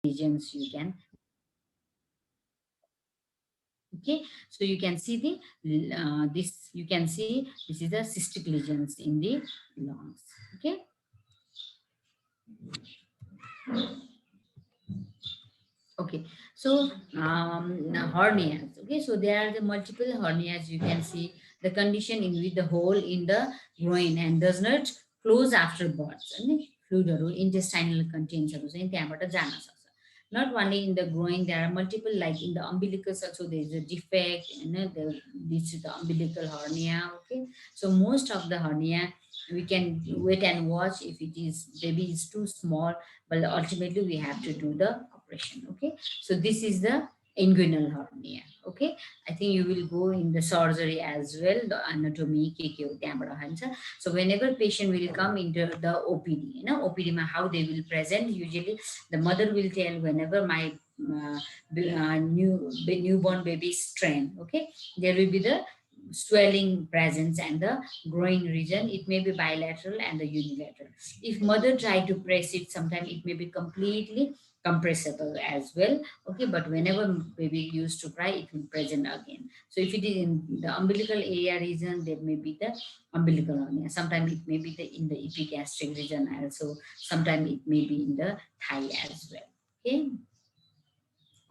regions you can. Okay, so you can see the this, you can see this is the cystic lesions in the lungs. Okay, okay, so hernias. Okay, so there are the multiple hernias. You can see the condition in which the hole in the groin and does not close after birth. And fluidहरू intestinal contents त्यहाँबाट जान सक्छ. Not only in the groin, there are multiple, like in the umbilicus also there is a defect, this is the umbilical hernia. Okay, so most of the hernia we can wait and watch if it is baby is too small, but ultimately we have to do the operation. Okay, so this is the inguinal hernia. Okay, I think you will go in the surgery as well, the anatomy के हो त्यहाँबाट हुन्छ. So whenever patient will come into the OPD, OPD ma how they will present, usually the mother will tell whenever my newborn baby strain. Okay, there will be the swelling presence and the growing region. It may be bilateral and the unilateral. If mother try to press it, sometimes it may be completely compressible as well. Okay, but whenever baby used to cry, it will present again. So if it is in the umbilical area region, there may be the umbilical hernia. Sometimes it may be in the epigastric region also. Sometimes it may be in the thigh as well. Okay.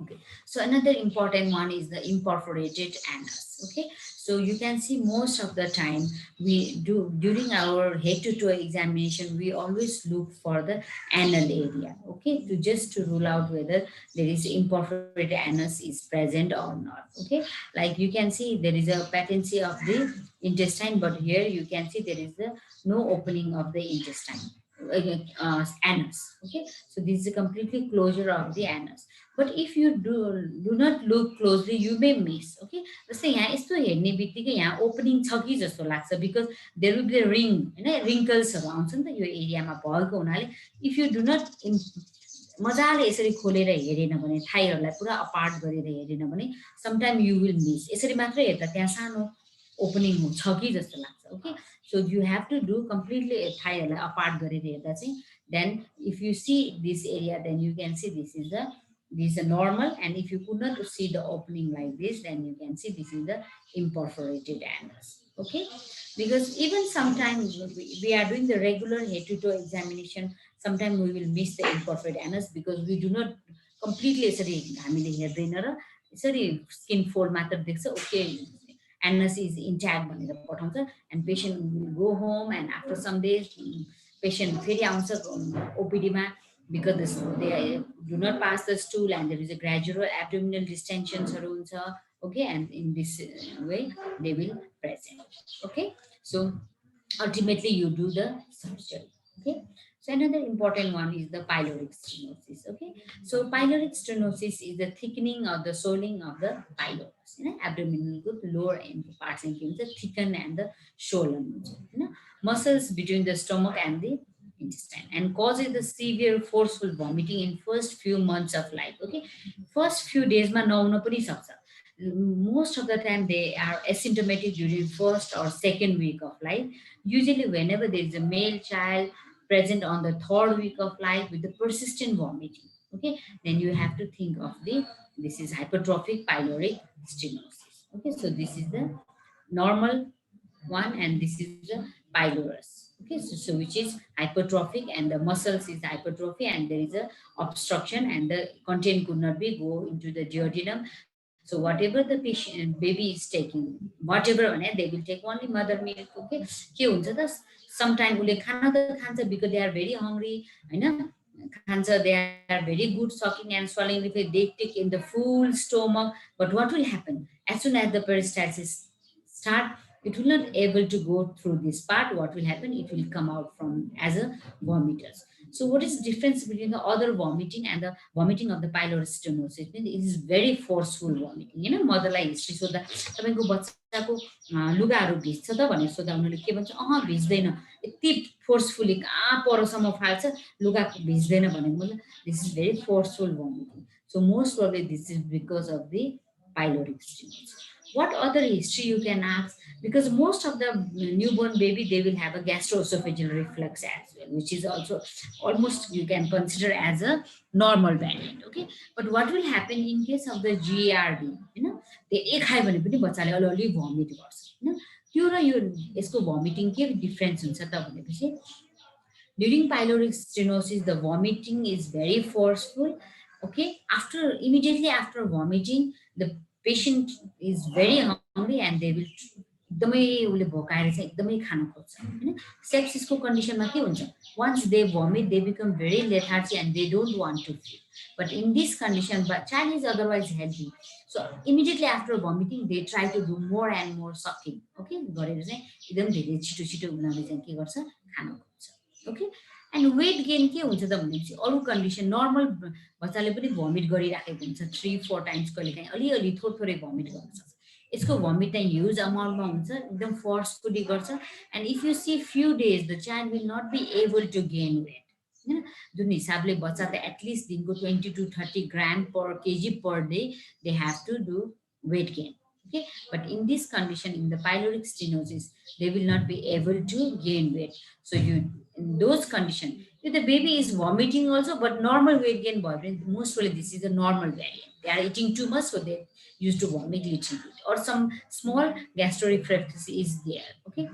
Okay, so another important one is the imperforated anus. Okay, so you can see most of the time we do during our head to toe examination, we always look for the anal area. Okay, to just to rule out whether there is imperforated anus is present or not. Okay, like you can see there is a patency of the intestine, but here you can see there is the no opening of the intestine. Anus. Okay, so this is a completely closure of the anus. But if you do not look closely, you may miss. Okay, जस्तै यहाँ यस्तो हेर्ने बित्तिकै यहाँ opening छ कि जस्तो लाग्छ, because there will be ring होइन, रिङ्कल्सहरू आउँछ नि त यो एरियामा भएको हुनाले. इफ यु डु नट मजाले यसरी खोलेर हेरेन भने, थाइहरूलाई पुरा अपार्ट गरेर हेरेन भने, समटाइम यु विल मिस. यसरी मात्रै हेर्दा त्यहाँ सानो ओपनिङ छ कि जस्तो लाग्छ. Okay, so you have to do completely थाइहरूलाई अपार्ट गरेर हेर्दा चाहिँ, then if you see this area, then you can see this is a normal, and if you could not see the opening like this, then you can see this is the imperforated anus. Okay, because even sometimes we are doing the regular head to toe examination, sometimes we will miss the imperforated anus because we do not completely यसरी हामीले हेर्दैन र यसरी skin fold मात्र देख्छ. Okay, anus is intact भनेर पठाउँछ, and patient will go home, and after some days patient फेरि आउँछ ओपिडीमा, because they do not pass the stool and there is a gradual abdominal distensions. Okay, and in this way they will present. Okay, so ultimately you do the surgery. Okay, so another important one is the pyloric stenosis. Okay, so pyloric stenosis is the thickening or the swelling of the pylorus. Abdominal को lower end parts and the thicken and the swollen. Muscles between the stomach and the intestine, and causes the severe forceful vomiting in first few months of life. Okay, first few days ma नआउन पनि सक्छ. Most of the time they are asymptomatic during first or second week of life. Usually whenever there is a male child present on the third week of life with the persistent vomiting, okay, then you have to think of this is hypertrophic pyloric stenosis. Okay, so this is the normal one, and this is the pylorus. Okay, so which is hypertrophic, and the muscles is hypertrophy, and there is a obstruction, and the content could not be go into the duodenum. So whatever the patient baby is taking, whatever they will take only mother milk. Okay, के हुन्छ त sometimes उसले खाना त खान्छ because they are very hungry होइन, खान्छ, they are very good sucking and swallowing liquid, they take in the full stomach. But what will happen as soon as the peristalsis start, it will not able to go through this part. What will happen, it will come out from as a vomiters. So what is the difference between the other vomiting and the vomiting of the pylorus stenosis? It is very forceful vomiting. मदरलाई history सोद्धा तपाईँको बच्चाको लुगाहरू भिज्छ त भनेर सोद्धा उनीहरूले के भन्छ, भिज्दैन, यति फोर्सफुली कहाँ परसम्म फाल्छ, लुगा भिज्दैन भनेको मतलब this is very forceful vomiting. So most probably this is because of the pyloric stenosis. What other history you can ask? Because most of the newborn baby, they will have a gastroesophageal reflux as well, which is also almost you can consider as a normal variant. Okay, but what will happen in case of the GARD, धेरै खायो भने पनि बच्चाले अलिअलि vomit गर्छ होइन, त्यो र यो यसको भमिटिङ के डिफ्रेन्स हुन्छ त भनेपछि, during pyloric stenosis, the vomiting is very forceful. Okay, after immediately after vomiting, the patient is very hungry and they will एकदमै उसले भोकाएर चाहिँ एकदमै खान खोज्छ होइन. सेप्सिसको कन्डिसनमा के हुन्छ, once they vomit they become very lethargy and they don't want to feed. But in this condition, but child is otherwise healthy, so immediately after vomiting they try to do more and more sucking. Okay, गरेर चाहिँ एकदम धेरै छिटो छिटो उनीहरूले चाहिँ के गर्छ, खान खोज्छ. ओके, एन्ड वेट गेन के हुन्छ त भनेपछि अरू कन्डिसन नर्मल बच्चाले पनि भमिट गरिराखेको हुन्छ 3-4 टाइम्स, कहिले काहीँ अलिअलि थोरै थोरै भमिट गर्न सक्छ. यसको भमिट चाहिँ ह्युज अमाउन्टमा हुन्छ, एकदम फोर्सफुली गर्छ. And if you see few days the child will not be able to gain weight होइन. जुन हिसाबले बच्चा त एटलिस्ट दिनको 20 to 30 gram per KG per day they have to do weight gain. Okay, but in this condition, in the pyloric stenosis, they will not be able to gain weight. So you, in those conditions, if the baby is vomiting also, but normal weight gain boyfriend, most probably this is a normal variant. They are eating too much, so they used to vomit little bit, or some small gastroreflux is there. Okay,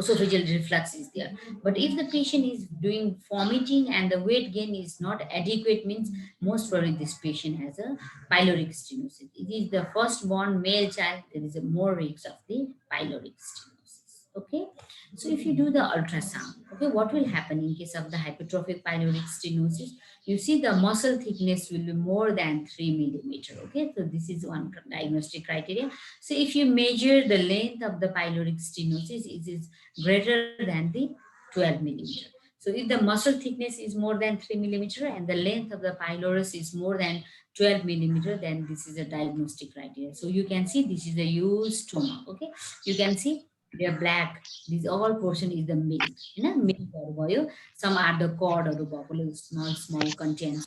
esophageal reflux is there. But if the patient is doing vomiting and the weight gain is not adequate, means most probably this patient has a pyloric stenosis. It is the firstborn male child, there is a more risk of the pyloric stenosis. Okay, so if you do the ultrasound, okay, what will happen in case of the hypertrophic pyloric stenosis? You see the muscle thickness will be more than 3 millimeter. Okay, so this is one diagnostic criteria. So if you measure the length of the pyloric stenosis, it is greater than the 12 millimeter. So if the muscle thickness is more than 3 millimeter and the length of the pylorus is more than 12 millimeter, then this is a diagnostic criteria. So you can see this is a huge tumor. Okay, you can see they are black. This all portion is the milk. Milk. Some are the cord or the small contents.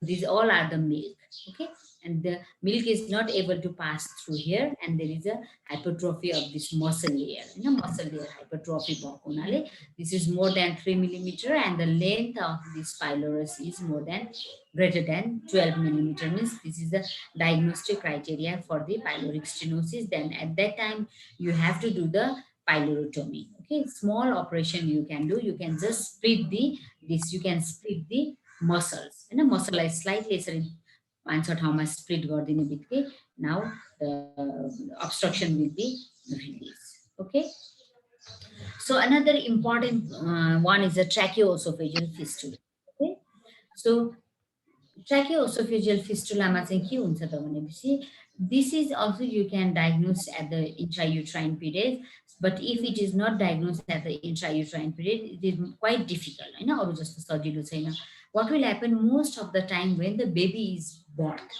These all are the milk. Okay, and the milk is not able to pass through here, and there is a hypertrophy of this muscle layer. Muscle layer hypertrophy bhaeko, this is more than 3 millimeter, and the length of this pylorus is more than greater than 12 millimeter, means this is the diagnostic criteria for the pyloric stenosis. Then at that time you have to do the pylorotomy. Okay, small operation you can do. You can just split the this. You can split the muscles. Muscle is slightly पाँच ठाउँमा split गरिदिने बित्तिकै now the obstruction will be released. Okay, so another important one is a tracheoesophageal fistula. Okay, so tracheoesophageal fistulaमा चाहिँ के हुन्छ त भनेपछि, this is also you can diagnose at the intrauterine period, but if it is not diagnosed at the intrauterine period, it is quite difficult होइन, अरू जस्तो सजिलो छैन. What will happen most of the time when the baby is birth,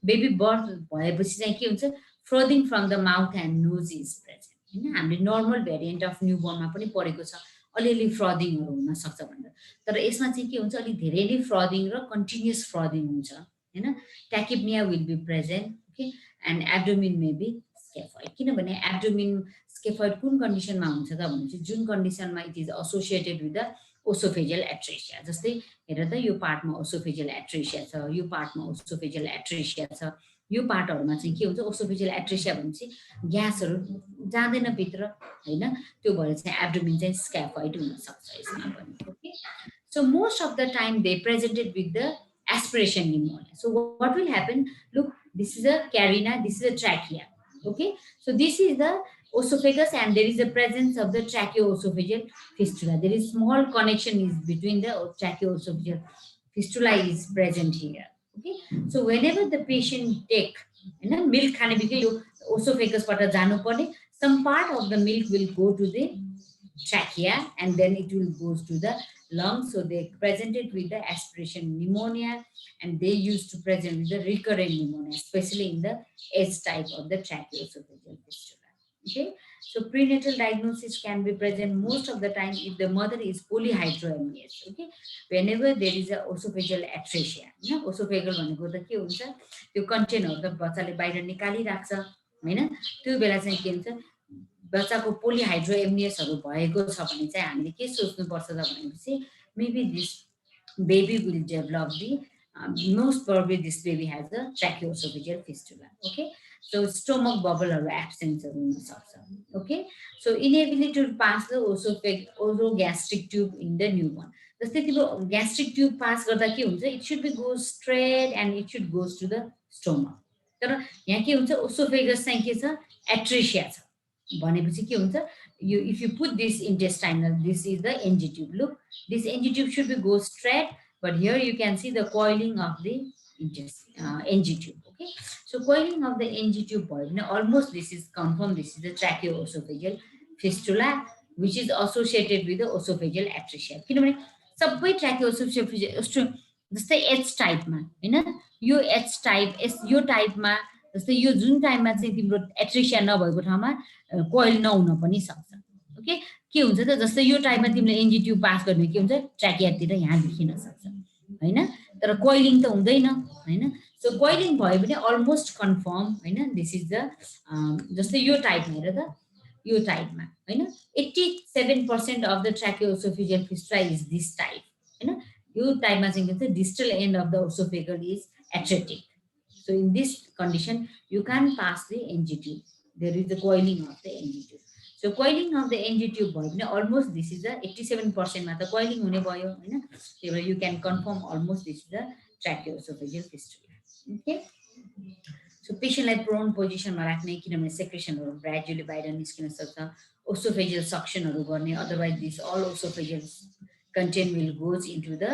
baby birth भएपछि चाहिँ के हुन्छ, frothing from the mouth and nose is present. हामीले नर्मल भेरिएन्ट अफ न्युबोर्नमा पनि पढेको छ, अलिअलि फ्रदिङहरू हुन सक्छ भनेर. तर यसमा चाहिँ के हुन्छ, अलिक धेरै नै फ्रदिङ र कन्टिन्युस फ्रदिङ हुन्छ होइन. Tachypnoea will be present. Okay, and abdomen may be scaphoid. किनभने एब्डोमिन स्केफोइड कुन कन्डिसनमा हुन्छ त भनेपछि, जुन कन्डिसनमा it is associated with the oesophageal atresia. जस्तै हेर त, यो पार्टमा ओसोफेजियल एट्रेसिया छ, यो पार्टमा ओसोफेजियल एट्रेसिया छ. यो पार्टहरूमा चाहिँ के हुन्छ, ओसोफेजियल एट्रेसिया भनेपछि ग्यासहरू जाँदैन भित्र होइन, त्यो भएर चाहिँ एब्डोमिन चाहिँ स्क्याफोइड हुनसक्छ यसमा पनि. Okay, so most of the time they presented with the aspiration pneumonia. So what will happen? Look, this is a carina, this is a trachea. Okay, so this is the esophagus and there is a presence of the tracheoesophageal fistula. There is small connection is between the tracheoesophageal fistula is present here. Okay, so whenever the patient take milk खाने बित्तिकै यो ओसोफेगसबाट जानु पर्ने, some part of the milk will go to the trachea and then it will goes to the lungs. So they presented with the aspiration pneumonia and they used to present with the recurrent pneumonia, especially in the S type of the tracheoesophageal fistula. Okay, so prenatal diagnosis can be present most of the time if the mother is polyhydramnios. Okay, whenever there is a esophageal atresia, esophageal भनेको त के हुन्छ, त्यो कन्टेनरहरु त बच्चाले बाहिर निकालिराख्छ होइन। त्यो बेला चाहिँ के हुन्छ, बच्चाको पोलिहाइड्रोएमनियसहरू भएको छ भने चाहिँ हामीले के सोच्नुपर्छ त भनेपछि maybe this baby will develop the most probably this baby has a tracheoesophageal fistula. Okay, so stomach bubble or absence of सक्छ. Okay, so inability to pass the orogastric tube in the newborn. जस्तै त्यो gastric tube pass गर्दा के हुन्छ, it should be go straight and it should goes to the stomach. तर यहाँ के हुन्छ, ओसोफेगस चाहिँ के छ, एट्रेसिया छ भनेपछि के हुन्छ, you if you put this intestinal, this is the NG tube. Look, this NG tube should be go straight, but here you can see the coiling of the NG tube. Okay, so coiling of the NG tube point, almost this is confirmed. This is the tracheoesophageal fistula, which is associated with the esophageal atresia. किनभने सबै ट्र्याकियोसोफेजियल जस्तै H टाइपमा होइन, यो H type यो टाइपमा जस्तै यो जुन टाइममा चाहिँ तिम्रो एट्रेसिया नभएको ठाउँमा कोइल नहुन पनि सक्छ। ओके, के हुन्छ त, जस्तै यो टाइपमा तिमीले एनजी ट्युब पास गर्ने के हुन्छ, ट्र्याकियातिर यहाँ देखिन सक्छ होइन, तर कोइलिङ त हुँदैन होइन। सो कोइलिङ भयो भने अलमोस्ट कन्फर्म होइन, दिस इज द जस्तै यो टाइपमा हेर त, यो टाइपमा होइन, 87% of the tracheoesophageal fistula is this type होइन। यो टाइपमा चाहिँ के हुन्छ, distal end of the oesophageal is atretic. So in this condition, you can pass the NG tube. There is the coiling of the NG tube. So coiling of the NG tube भयो, almost this is the 87% मा त coiling हुने भयो होइन, त्यही भएर you can confirm almost this is the tracheoesophageal fistula. Okay. So पेसेन्टलाई prone पोजिसनमा राख्ने, किनभने सेक्रेसनहरू ग्रेजुअली बाहिर निस्किन सक्छ, ओसोफेजियल सक्सनहरू गर्ने, otherwise this all oesophageal content will goes into the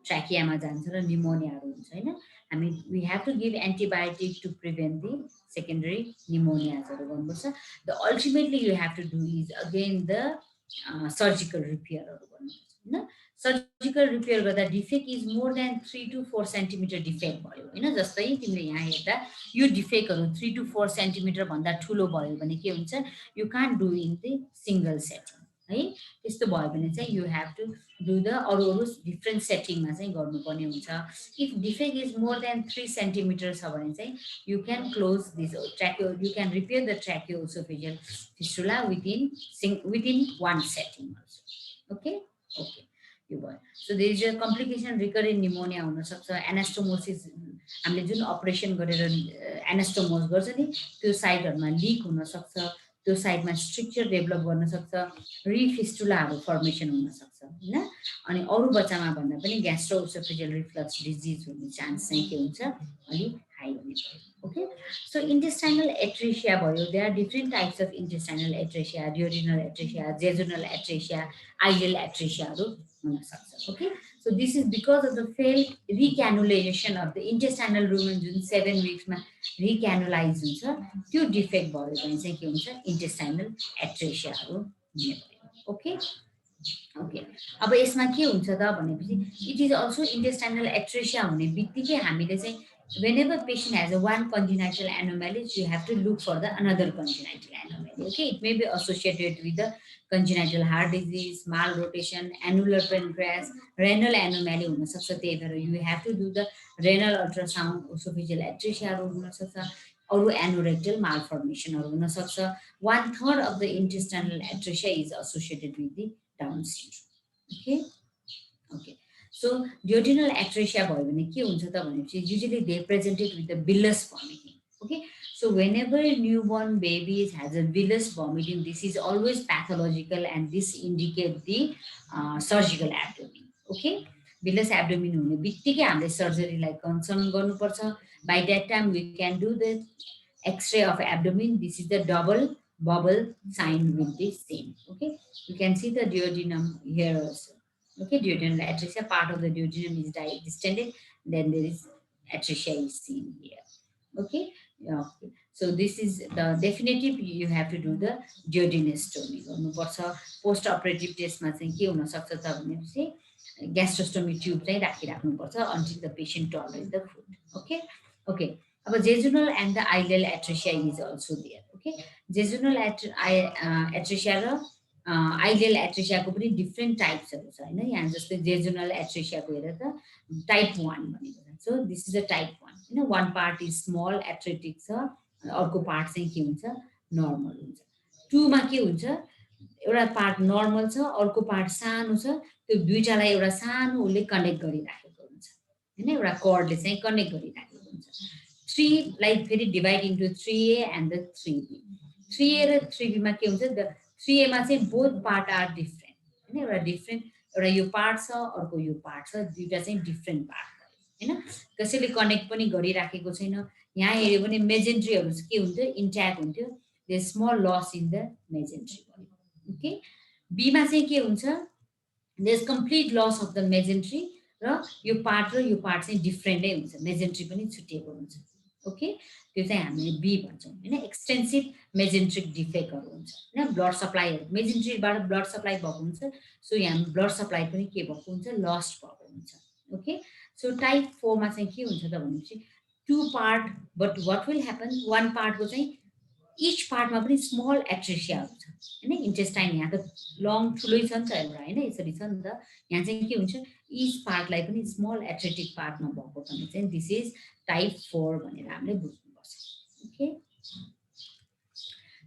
ट्र्याकियामा जान्छ र निमोनियाहरू हुन्छ होइन। हामी we have to give antibiotic to prevent the secondary निमोनियाजहरू गर्नुपर्छ। The ultimately you have to do is again the surgical रिपेयरहरू गर्नुपर्छ होइन। सर्जिकल रिपेयर गर्दा defect is more than 3 to 4 centimetre defect भयो होइन, जस्तै तिमीले यहाँ हेर्दा यो डिफेक्टहरू 3 to 4 सेन्टिमिटर भन्दा ठुलो भयो भने के हुन्छ, you can't do in the single setting है। त्यस्तो भयो भने चाहिँ you have to do the अरू अरू डिफ्रेन्ट सेटिङमा चाहिँ गर्नुपर्ने हुन्छ। If defect is more than 3 centimetre छ भने चाहिँ you can close this tracheo, you can repair the tracheoesophageal fistula within 1 setting also. Okay okay, यो भयो। So there is a complication, recurrent pneumonia हुनसक्छ, एनास्टोमोसिस, हामीले जुन अपरेसन गरेर एनास्टोमोस गर्छ नि, त्यो साइडहरूमा लिक हुनसक्छ, त्यो साइडमा स्ट्रक्चर डेभलप गर्न सक्छ, रिफिस्टुलाहरू फर्मेसन हुनसक्छ होइन। अनि अरू बच्चामा भन्दा पनि ग्यास्ट्रोओसोफेजियल रिफ्लक्स डिजिज हुने चान्स चाहिँ के हुन्छ, अलिक हाई हुने भयो। ओके, सो इन्टेस्टाइनल एट्रेसिया भयो, there are different types of intestinal atresia, duodenal atresia, jejunal atresia, ileal एट्रेसियाहरू हुनसक्छ। Okay, so this is because of the fail recanalisation of the intestinal lumen, जुन 7 विक्समा रिक्यानुलाइज हुन्छ, त्यो डिफेक्ट भयो भने चाहिँ के हुन्छ, इन्टेस्टाइनल एट्रेसियाहरू हुने भयो। ओके ओके, अब यसमा के हुन्छ त भनेपछि it is also intestinal atresia हुने बित्तिकै हामीले चाहिँ whenever patient has a one congenital anomalies, you have to look for the another congenital anomaly. Okay, it may be associated with the congenital heart disease, malrotation, annular pancreas, renal anomaly हुन सक्छ, त्यही भएर you have to do the renal ultrasound, esophageal atresia हुन सक्छ, अरू anorectal malformationहरू हुन सक्छ। 1/3 of the intestinal atresia is associated with the Down syndrome. Okay okay, so duodenal atresia भयो भने के हुन्छ त भनेपछि usually they presented with the villous vomiting. Okay, so whenever a newborn baby has a villous vomiting, this is always pathological and this indicate the surgical abdomen. Okay, villous abdomen हुने बित्तिकै हामीले सर्जरीलाई concern गर्नुपर्छ। By that time we can do the X-ray of abdomen. This is the double bubble sign will be seen. Okay, you can see the duodenum here also. Okay, duodenal atresia, part of the duodenum is distended, then there is atresia is seen here. Okay, yeah, okay. So this is the definitive, you have to do the duodenostomy गर्नुपर्छ। Post operative टेस्टमा चाहिँ के हुन सक्छ त भनेपछि gastrostomy tube चाहिँ राखिराख्नुपर्छ until the patient tolerate the food. Okay okay, अब jejunal and the ileal atresia is also there. Okay, jejunal atresia र आइलेल एट्रेसियाको पनि डिफ्रेन्ट टाइप्सहरू छ होइन। यहाँ जस्तै जेजुनल एट्रेसियाको हेरेर त टाइप 1 भनेको छ। So this is a type 1 होइन। 1 पार्ट इज स्मल एट्रेटिक छ, अर्को पार्ट चाहिँ के हुन्छ नर्मल हुन्छ। 2 मा के हुन्छ एउटा पार्ट नर्मल छ अर्को पार्ट सानो छ त्यो दुईटालाई एउटा सानो उसले कनेक्ट गरिराखेको हुन्छ होइन एउटा कर्डले चाहिँ कनेक्ट गरिराखेको हुन्छ। 3 लाई फेरि divide into 3A and the 3B। 3A र 3B मा के हुन्छ द 3A मा चाहिँ बोथ पार्ट आर डिफ्रेन्ट होइन एउटा डिफ्रेन्ट एउटा यो पार्ट छ अर्को यो पार्ट छ दुईवटा चाहिँ डिफ्रेन्ट पार्ट भयो होइन कसैले कनेक्ट पनि गरिराखेको छैन। यहाँ हेऱ्यो भने मेजेन्ट्रीहरू के हुन्थ्यो इन्ट्याक्ट हुन्थ्यो the small loss in the mesentery भयो ओके। बीमा चाहिँ के हुन्छ there is complete loss of the mesentery र यो पार्ट चाहिँ डिफ्रेन्टै हुन्छ मेजेन्ट्री पनि छुटिएको हुन्छ ओके। त्यो चाहिँ हामीले बी भन्छौँ होइन एक्सटेन्सिभ मेजेन्ट्रिक डिफेक्टहरू हुन्छ होइन ब्लड सप्लाईहरू मेजेन्ट्रीबाट ब्लड सप्लाई भएको हुन्छ सो यहाँ ब्लड सप्लाई पनि के भएको हुन्छ लस्ट भएको हुन्छ ओके। सो टाइप 4 मा चाहिँ के हुन्छ त भनेपछि 2 part but what will happen one पार्टको चाहिँ इच पार्टमा पनि स्मल एट्रेसियाहरू छ होइन इन्टेस्टाइन यहाँ त लङ ठुलै छ नि त एउटा होइन यसरी छ नि त यहाँ चाहिँ के हुन्छ इच पार्टलाई पनि स्मल एट्रेटिक पार्टमा भएको भने चाहिँ दिस इज टाइप 4 भनेर हामीले बुझ्नुपर्छ ओके।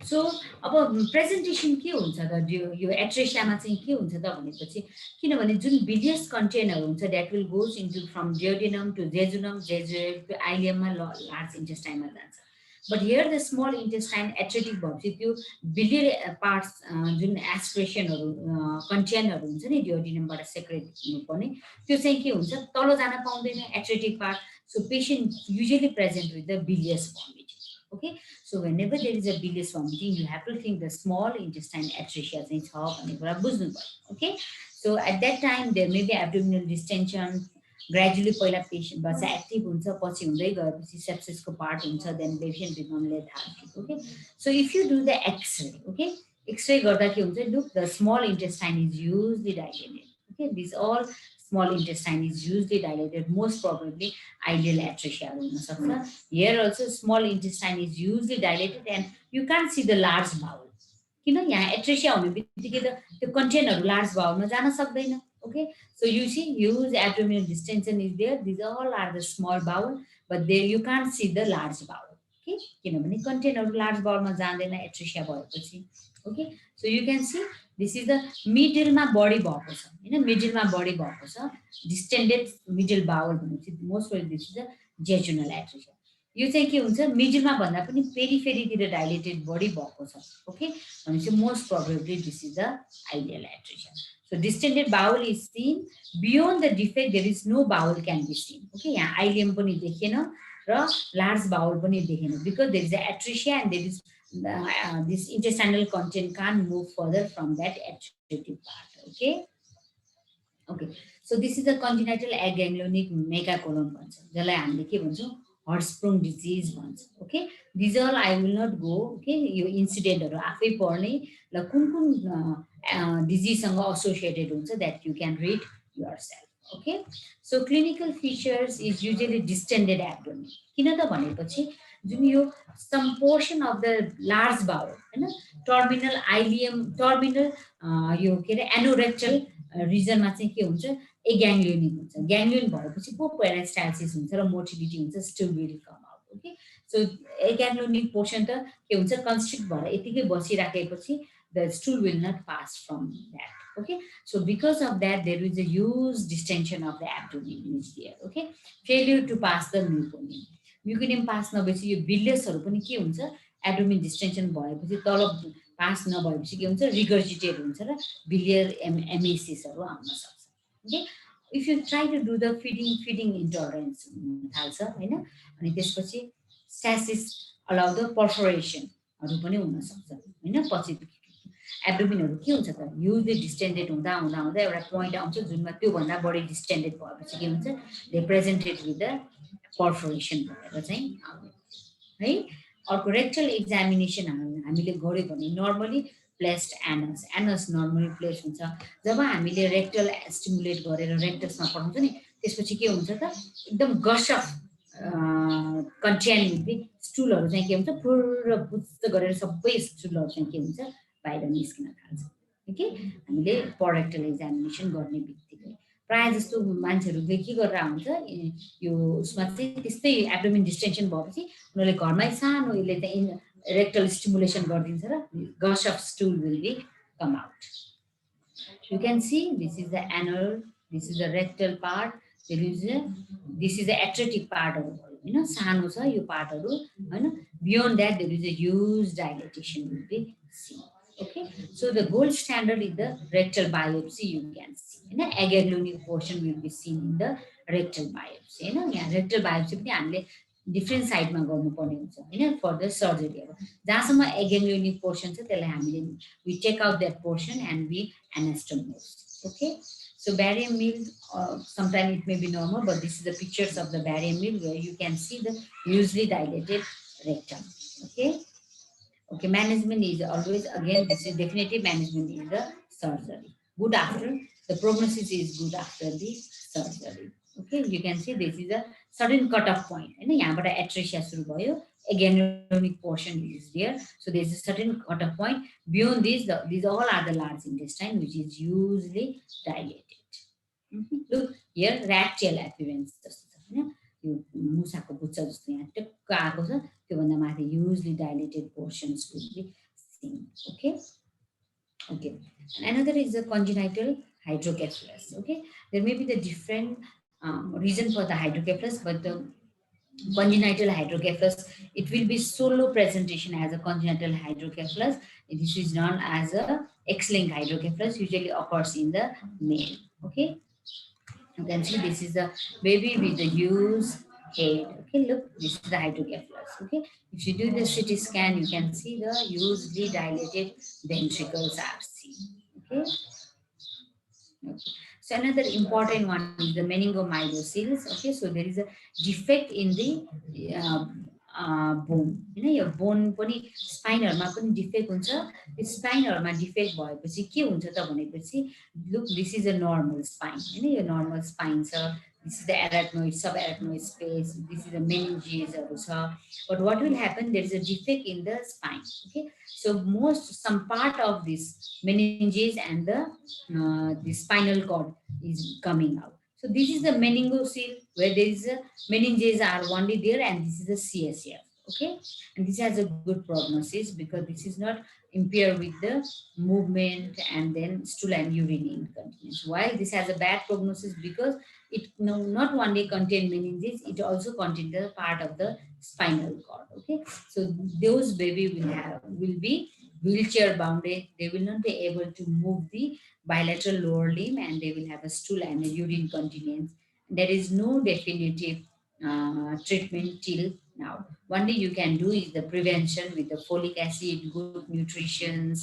सो अब प्रेजेन्टेसन के हुन्छ त यो एट्रेसियामा चाहिँ के हुन्छ त भनेपछि किनभने जुन बिलियस कन्टेनहरू हुन्छ that will goes into from duodenum to jejunum jejunal to आइलियममा लार्ज इन्टेस्टाइनमा जान्छ but here the small intestine atretic भएपछि त्यो बिलियर पार्ट्स जुन एस्पिरेसनहरू कन्टेनहरू हुन्छ नि जियोडिनमबाट सेक्रेट हुनुपर्ने त्यो चाहिँ के हुन्छ तल जान पाउँदैन atretic part so patient usually present with the bilious vomiting okay. So whenever there is a bilious vomiting you have to think the small intestine atresia चाहिँ छ भन्ने कुरा बुझ्नु पर्यो okay. So at that time there may be abdominal distension gradually पहिला patient बच्चा active हुन्छ पछि हुँदै गएपछि सेप्सिसको पार्ट हुन्छ then patient become lethargic okay. So if you do the x-ray okay x-ray गर्दा के हुन्छ look the small intestine is usually dilated okay this all small intestine is usually dilated most probably ideal atresia हुन सक्छ. Here also small intestine is usually dilated and you can't see the large bowel किन यहाँ atresia हुने बित्तिकै त त्यो कन्टेनरहरू large बाउलमा जान सक्दैन okay. So you see huge abdominal distension is there these all are the small bowel but there you can't see the large bowel okay किनभने कन्टेनरहरू लार्ज बाउलमा जाँदैन एट्रेसिया भएपछि okay. So you can see this is the मिडलमा बढी भएको छ होइन मिडलमा बढी भएको छ डिस्टेन्डेड मिडल बाउल भनेपछि most well this is the jejunal atresia. यो चाहिँ के हुन्छ मिडलमा भन्दा पनि पेरिफेरीतिर डाइलेटेड बढी भएको छ ओके भनेपछि most probably this is the ideal atresia. So distended bowel is seen beyond the defect there is no bowel can be seen okay. यहाँ आइलियम पनि देखेन र लार्ज बाउल पनि देखेन because there is a atresia and there is this intestinal content can't move further from that atretive part okay. Okay, so this is the congenital aganglionic megacolon भन्छ जसलाई हामीले के भन्छौँ हर्ट्सप्रुङ डिजिज भन्छ okay. These all I will not go okay यो इन्सिडेन्टहरू आफै पढ्ने र कुन कुन डिजिजसँग एसोसिएटेड हुन्छ that you can read yourself okay. So clinical features is usually distended abdomen किन त भनेपछि जुन यो some portion of the large bowel होइन टर्मिनल आइलियम टर्मिनल यो के अरे एनोरेक्टल रिजनमा चाहिँ के हुन्छ एग्याङ्ग्लियोनिक हुन्छ. ग्याङ्ग्लियोन भएपछि पो पेरास्टाल्सिस हुन्छ र मोटिलिटी हुन्छ stool will come out okay. So aganglionic portion त के हुन्छ कन्स्ट्रिक्ट भएर यतिकै बसिराखेपछि the stool will not pass from that okay. So because of that there is a huge distension of the abdomen is there okay. Failure to pass the meconium meconium pass नभएपछि यो बिलियसहरू पनि के हुन्छ abdomen डिस्टेन्सन भएपछि तल pass नभएपछि के हुन्छ रिगर्जिटेट हुन्छ र बिलियर एमेसिसहरू आउन सक्छ okay. If you try to do the feeding intolerance थाल्छ होइन अनि त्यसपछि स्ट्यासिस अलाउ द पर्फोरेसनहरू पनि हुनसक्छ होइन. पछि एब्डोमिनहरू के हुन्छ त युजली डिस्टेन्डेड हुँदा हुँदा हुँदा एउटा पोइन्ट आउँछ जुनमा त्योभन्दा बढी डिस्टेन्डेड भएपछि के हुन्छ they presented with the perforation भनेर चाहिँ आउने है. अर्को रेक्टल एक्जामिनेसन हामीले गऱ्यो भने normally placed anus anus normally place हुन्छ. जब हामीले रेक्टल स्टिमुलेट गरेर रेक्टसमा पठाउँछ नि त्यसपछि के हुन्छ त एकदम गसफ कन्टेन हुँदै स्टुलहरू चाहिँ के हुन्छ पुरा पुस्त गरेर सबै स्टुलहरू चाहिँ के हुन्छ बाहिर निस्किन थाल्छ ओके हामीले परेक्टल एक्जामिनेसन गर्ने बित्तिकै. प्रायः जस्तो मान्छेहरूले के गरेर हुन्छ यो उसमा चाहिँ त्यस्तै एब्डोमिन डिस्टेन्सन भएपछि उनीहरूले घरमै सानो यसले चाहिँ रेक्टल स्टिमुलेसन गरिदिन्छ र gush of stool will be come out. You can see this is the anal, this is the rectal part, there is a, this is the atretic part of सानो छ यो पार्टहरू हैन. Beyond that there is a huge dilatation will be seen. Okay, so the gold standard is the rectal biopsy. You can see agangliotic portion will be seen in the rectal biopsy. यहाँ rectal biopsy पनि हामीले different साइडमा गर्नुपर्ने हुन्छ for the surgery. अब जहाँसम्म एगेन्ग्लोनिक portion छ त्यसलाई हामीले we take out that portion and we anastomose. Okay, so barium meal, sometimes it may be normal, but this is the pictures of the barium meal where you can see the hugely dilated rectum. Okay. Okay, management is always, again, this is definitive management is the surgery. Good after, the prognosis is good after the surgery. Okay, you can see this is a certain cutoff point. And यहाँ atresia सुरु भयो, agangliotic portion is there. So there is a certain cutoff point. Beyond this, these all are the large intestine, which is usually dilated. Look here, rat tail appearance. यो मुसाको बुच्चा जस्तो यहाँ टक्क आएको छ, त्योभन्दा माथि hugely dilated portions will be seen. Okay. Okay. Another is the congenital hydrocephalus. Okay. There may be the different reason for the hydrocephalus, but the congenital hydrocephalus, it will be solo presentation as a congenital hydrocephalus. This is known as a X-linked hydrocephalus, usually occurs in the male. Okay. You can see this is the baby with the huge head. Okay, look, this is the hydrocephalus. Okay, if you do the CT scan, you can see the hugely dilated ventricles are seen. Okay. Okay. So another important one is the meningomyelocele. Okay, so there is a defect in the bone. Your bone पनि स्पाइनहरुमा पनि defect हुन्छ. त्यो स्पाइनहरुमा defect भएपछि के हुन्छ त भनेपछि, look, this is a normal spine. यो normal spine छ. This is the arachnoid, subarachnoid space. This is the meninges. But what will happen? There is a defect in the spine. Okay, so some part of this meninges and the spinal cord is coming out. So this is the meningocele where there is a meninges are only there, and this is the CSF. Okay, and this has a good prognosis because this is not impaired with the movement and then stool and urine incontinence. Why this has a bad prognosis? Because it not only contain meninges, it also contains the part of the spinal cord. Okay, so those baby will be wheelchair bounded. They will not be able to move the bilateral lower limb, and they will have a stool and a urine continence. There is no definitive treatment till now. One thing you can do is the prevention with the folic acid, good nutrition,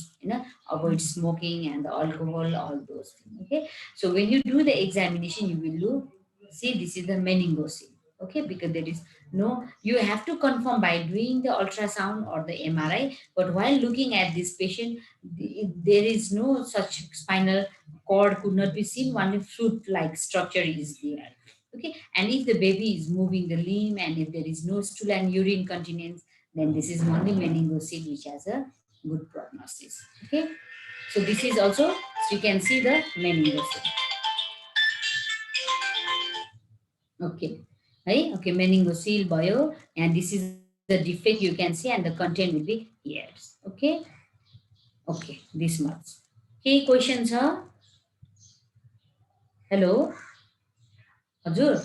avoid smoking and the alcohol, all those things. Okay, so when you do the examination, you will look, see, this is the meningocele. Okay, because there is no, you have to confirm by doing the ultrasound or the MRI, but while looking at this patient, there is no such spinal cord could not be seen, only fruit-like structure is there. Okay, and if the baby is moving the limb and if there is no stool and urine continence, then this is only meningocele which has a good prognosis. Okay, so this is also, so you can see the meningocele. Okay, right? Okay, meningocele bio, and this is the defect you can see, and the content will be hairs. Okay, okay, this much. Okay, questions, huh? Hello, Hazur.